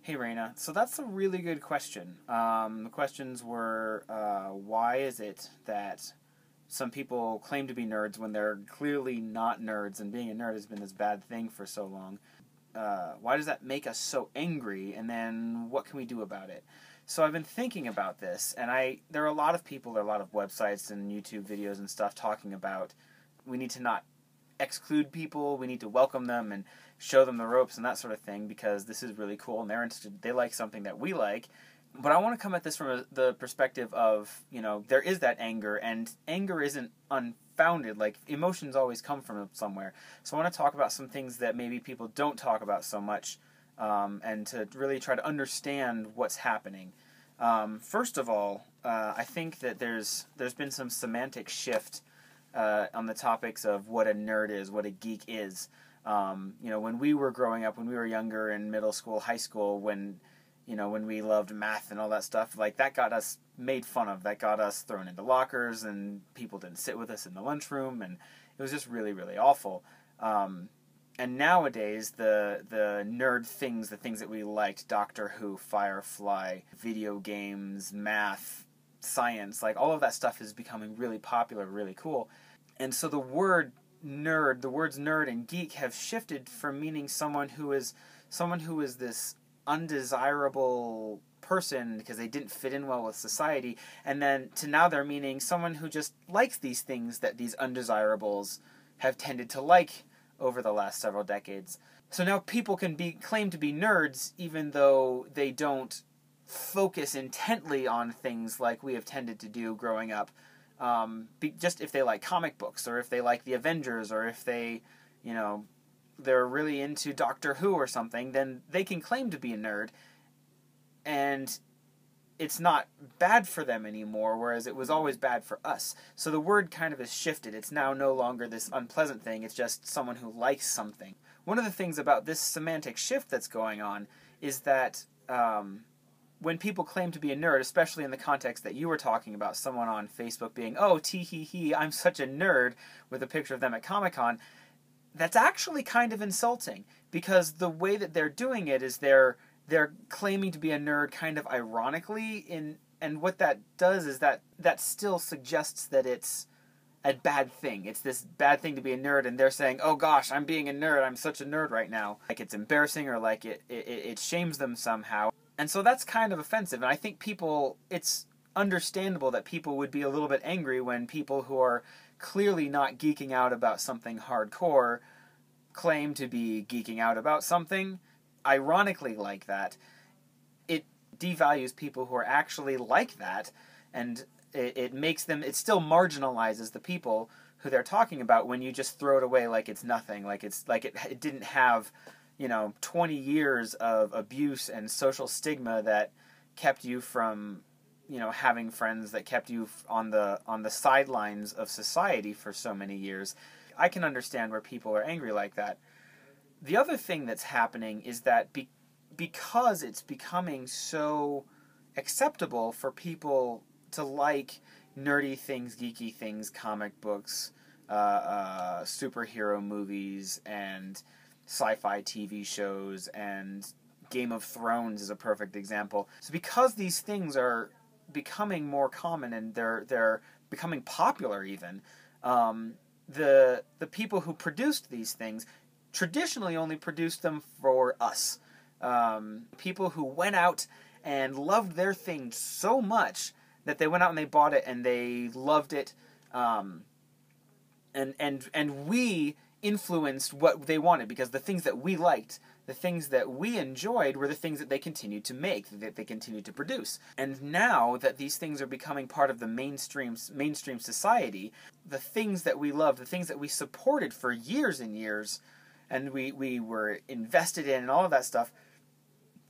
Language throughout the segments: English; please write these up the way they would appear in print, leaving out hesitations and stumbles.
Hey Raina, so that's a really good question. The questions were, why is it that some people claim to be nerds when they're clearly not nerds, and being a nerd has been this bad thing for so long? Why does that make us so angry, and then what can we do about it? So I've been thinking about this, and there are a lot of people, there are a lot of websites and YouTube videos and stuff talking about we need to not exclude people, we need to welcome them and show them the ropes and that sort of thing, because this is really cool and they're interested, they like something that we like. But I want to come at this from the perspective of, there is that anger, and anger isn't unfounded. Like, emotions always come from somewhere. So I want to talk about some things that maybe people don't talk about so much, and to really try to understand what's happening. First of all, I think that there's been some semantic shift on the topics of what a nerd is, what a geek is. When we were growing up, when we were younger in middle school, high school, when we loved math and all that stuff, like, that got us made fun of. That got us thrown into lockers, and people didn't sit with us in the lunchroom, and it was just really, really awful. And nowadays, the nerd things, the things that we liked, Doctor Who, Firefly, video games, math, science, like, all of that stuff is becoming really popular, really cool. And so the words nerd and geek have shifted from meaning someone who is this undesirable person because they didn't fit in well with society, and then to now they're meaning someone who just likes these things that these undesirables have tended to like over the last several decades. So now people can claim to be nerds even though they don't focus intently on things like we have tended to do growing up. Just if they like comic books, or if they like the Avengers, or if they, they're really into Doctor Who or something, then they can claim to be a nerd, and it's not bad for them anymore, whereas it was always bad for us. So the word kind of has shifted. It's now no longer this unpleasant thing, it's just someone who likes something. One of the things about this semantic shift that's going on is that when people claim to be a nerd, especially in the context that you were talking about, someone on Facebook being, oh, tee-hee-hee, I'm such a nerd, with a picture of them at Comic-Con, that's actually kind of insulting, because the way that they're doing it is they're claiming to be a nerd kind of ironically, and what that does is that still suggests that it's a bad thing. It's this bad thing to be a nerd, and they're saying, oh gosh, I'm being a nerd, I'm such a nerd right now. Like, it's embarrassing, or like it shames them somehow. And so that's kind of offensive, and I think it's understandable that people would be a little bit angry when people who are clearly not geeking out about something hardcore claim to be geeking out about something ironically like that. It devalues people who are actually like that, and it still marginalizes the people who they're talking about when you just throw it away like it's nothing, like it didn't have 20 years of abuse and social stigma that kept you from, having friends, that kept you on the sidelines of society for so many years. I can understand where people are angry like that. The other thing that's happening is that because it's becoming so acceptable for people to like nerdy things, geeky things, comic books, superhero movies, and sci-fi TV shows, and Game of Thrones is a perfect example. So because these things are becoming more common, and they're becoming popular even, the people who produced these things traditionally only produced them for us. People who went out and loved their thing so much that they went out and they bought it and they loved it, and we influenced what they wanted, because the things that we liked, the things that we enjoyed, were the things that they continued to make, that they continued to produce. And now that these things are becoming part of the mainstream society, the things that we loved, the things that we supported for years and years, and we were invested in and all of that stuff,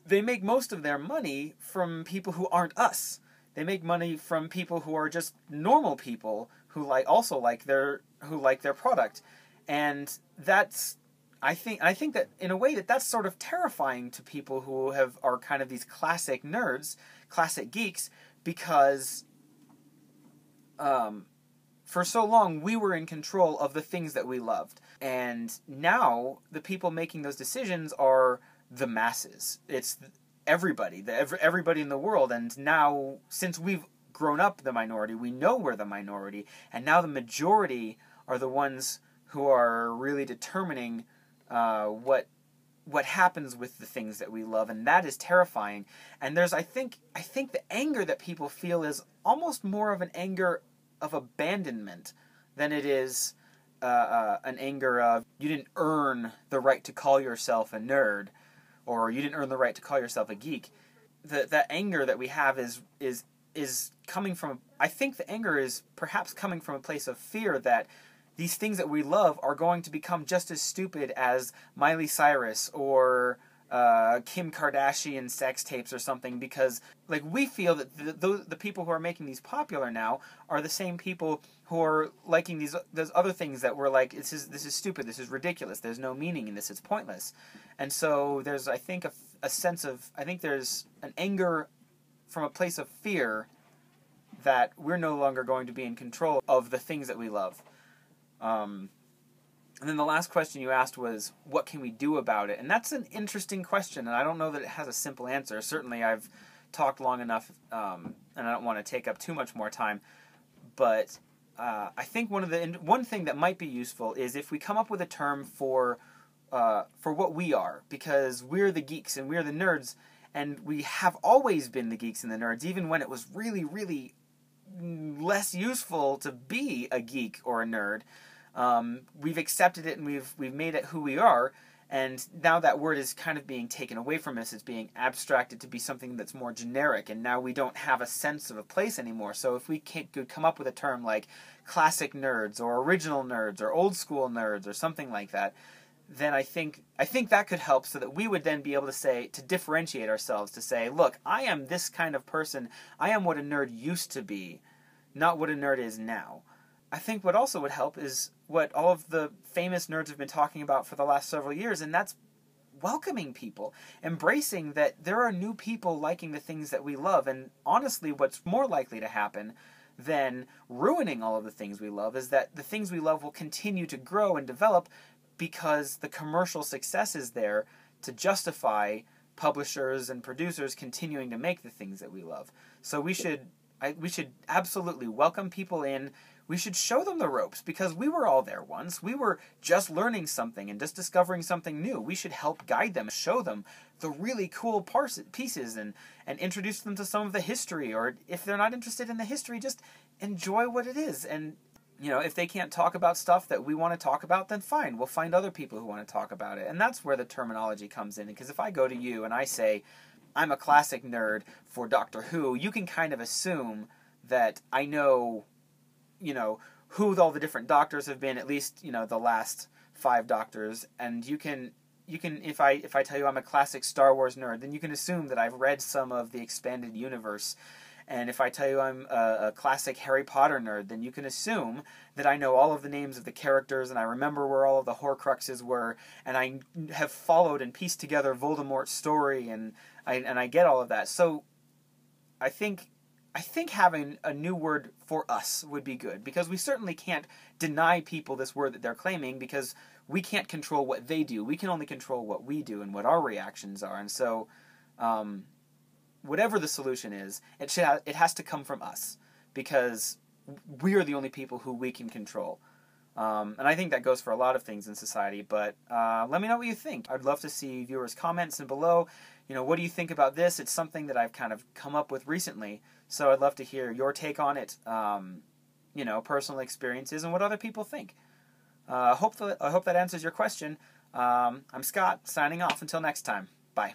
they make most of their money from people who aren't us. They make money from people who are just normal people who like their product. And I think that in a way that's sort of terrifying to people who are kind of these classic nerds, classic geeks, because for so long we were in control of the things that we loved. And now the people making those decisions are the masses. everybody, everybody in the world. And now, since we've grown up the minority, we know we're the minority, and now the majority are the ones who are really determining what happens with the things that we love, and that is terrifying. And I think the anger that people feel is almost more of an anger of abandonment than it is an anger of you didn't earn the right to call yourself a nerd, or you didn't earn the right to call yourself a geek. The anger that we have is coming from, I think the anger is perhaps coming from a place of fear that these things that we love are going to become just as stupid as Miley Cyrus or Kim Kardashian sex tapes or something, because like we feel that the people who are making these popular now are the same people who are liking those other things that were like, this is stupid, this is ridiculous, there's no meaning in this, it's pointless. And so there's, I think, a sense of, I think there's an anger from a place of fear that we're no longer going to be in control of the things that we love. And then the last question you asked was, what can we do about it? And that's an interesting question, and I don't know that it has a simple answer. Certainly I've talked long enough, and I don't want to take up too much more time, but I think one thing that might be useful is if we come up with a term for what we are, because we're the geeks and we're the nerds, and we have always been the geeks and the nerds, even when it was really, really less useful to be a geek or a nerd. We've accepted it and we've made it who we are, and now that word is kind of being taken away from us. It's being abstracted to be something that's more generic, and now we don't have a sense of a place anymore. So if we could come up with a term like classic nerds or original nerds or old school nerds or something like that, then I think that could help, so that we would then be able to differentiate ourselves, to say, look, I am this kind of person, I am what a nerd used to be, not what a nerd is now. I think what also would help is what all of the famous nerds have been talking about for the last several years, and that's welcoming people, embracing that there are new people liking the things that we love. And honestly, what's more likely to happen than ruining all of the things we love is that the things we love will continue to grow and develop, because the commercial success is there to justify publishers and producers continuing to make the things that we love. So we should absolutely welcome people in. We should show them the ropes, because we were all there once. We were just learning something and just discovering something new. We should help guide them, show them the really cool pieces, and introduce them to some of the history. Or if they're not interested in the history, just enjoy what it is. And if they can't talk about stuff that we want to talk about, then fine. We'll find other people who want to talk about it. And that's where the terminology comes in. Because if I go to you and I say, I'm a classic nerd for Doctor Who, you can kind of assume that I know, who all the different doctors have been, at least, the last 5 doctors. And you can if I tell you I'm a classic Star Wars nerd, then you can assume that I've read some of the expanded universe. And if I tell you I'm a classic Harry Potter nerd, then you can assume that I know all of the names of the characters, and I remember where all of the Horcruxes were, and I have followed and pieced together Voldemort's story, and I get all of that. So I think having a new word for us would be good, because we certainly can't deny people this word that they're claiming, because we can't control what they do. We can only control what we do and what our reactions are. And so whatever the solution is, it has to come from us, because we are the only people who we can control. And I think that goes for a lot of things in society, but let me know what you think. I'd love to see viewers' comments and below. What do you think about this? It's something that I've kind of come up with recently, so I'd love to hear your take on it, personal experiences, and what other people think. I hope that answers your question. I'm Scott, signing off until next time. Bye.